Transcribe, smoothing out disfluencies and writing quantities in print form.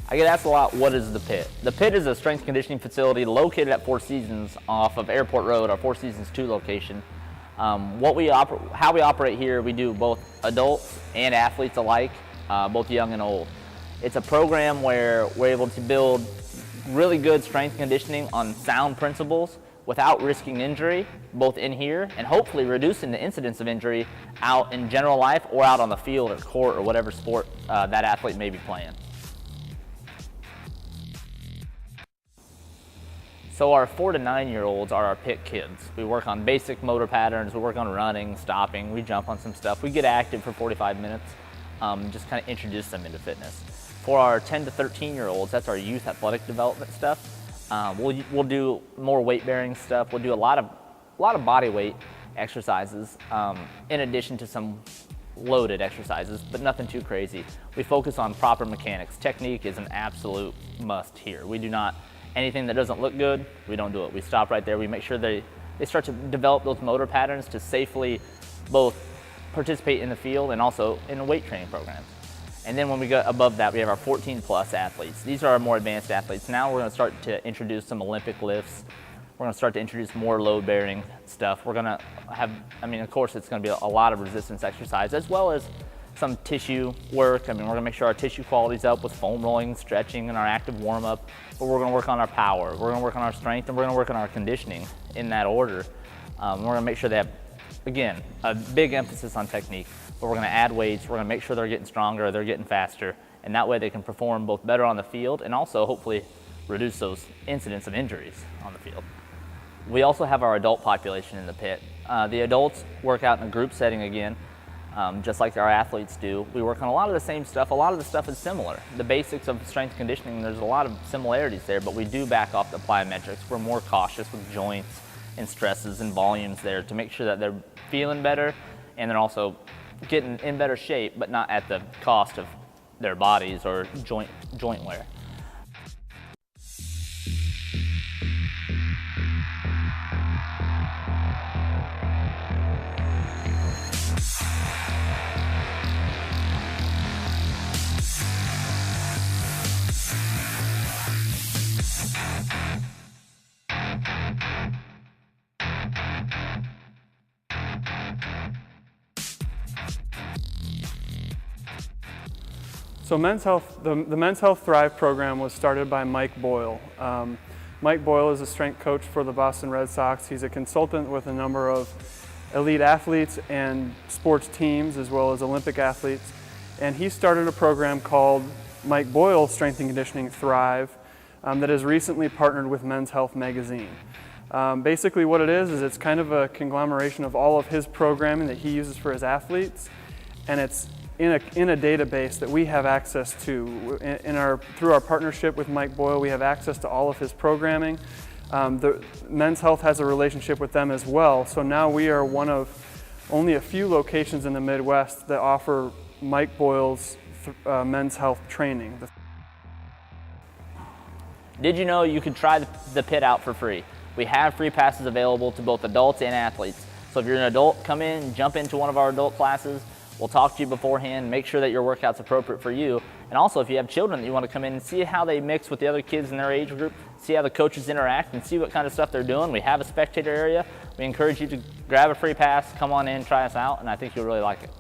I get asked a lot, what is the pit? The pit is a strength conditioning facility located at Four Seasons off of Airport Road, our Four Seasons 2 location. How we operate here, we do both adults and athletes alike, both young and old. It's a program where we're able to build really good strength conditioning on sound principles without risking injury, both in here and hopefully reducing the incidence of injury out in general life or out on the field or court or whatever sport that athlete may be playing. So our 4 to 9-year-olds are our pit kids. We work on basic motor patterns, we work on running, stopping, we jump on some stuff. We get active for 45 minutes, just kind of introduce them into fitness. For our 10 to 13-year-olds, that's our youth athletic development stuff. We'll do more weight-bearing stuff. We'll do a lot of body weight exercises, in addition to some loaded exercises, but nothing too crazy. We focus on proper mechanics. Technique is an absolute must here. We do not, anything that doesn't look good, we don't do it. We stop right there. We make sure they start to develop those motor patterns to safely both participate in the field and also in the weight training programs. And then when we go above that, we have our 14+ athletes. These are our more advanced athletes. Now we're going to start to introduce some Olympic lifts. We're going to start to introduce more load-bearing stuff. We're going to have, of course, it's going to be a lot of resistance exercise as well as some tissue work. We're going to make sure our tissue quality's up with foam rolling, stretching, and our active warm-up. But we're going to work on our power. We're going to work on our strength, and we're going to work on our conditioning in that order. We're going to make sure they have, again, a big emphasis on technique. But we're going to add weights. We're going to make sure they're getting stronger, they're getting faster, and that way they can perform both better on the field and also hopefully reduce those incidents of injuries on the field. We also have our adult population in the pit. The adults work out in a group setting again, just like our athletes do. We work on a lot of the same stuff. A lot of the stuff is similar. The basics of strength conditioning, there's a lot of similarities there, but we do back off the plyometrics. We're more cautious with joints and stresses and volumes there to make sure that they're feeling better and they're also getting in better shape, but not at the cost of their bodies or joint wear. So the Men's Health Thrive program was started by Mike Boyle. Mike Boyle is a strength coach for the Boston Red Sox. He's a consultant with a number of elite athletes and sports teams as well as Olympic athletes. And he started a program called Mike Boyle Strength and Conditioning Thrive that has recently partnered with Men's Health magazine. Basically what it is it's kind of a conglomeration of all of his programming that he uses for his athletes, and it's in a database that we have access to. Through our partnership with Mike Boyle, we have access to all of his programming. The Men's Health has a relationship with them as well, so now we are one of only a few locations in the Midwest that offer Mike Boyle's Men's Health training. Did you know you could try the pit out for free? We have free passes available to both adults and athletes. So if you're an adult, come in, jump into one of our adult classes. We'll talk to you beforehand, make sure that your workout's appropriate for you. And also, if you have children that you want to come in and see how they mix with the other kids in their age group, see how the coaches interact, and see what kind of stuff they're doing. We have a spectator area. We encourage you to grab a free pass, come on in, try us out, and I think you'll really like it.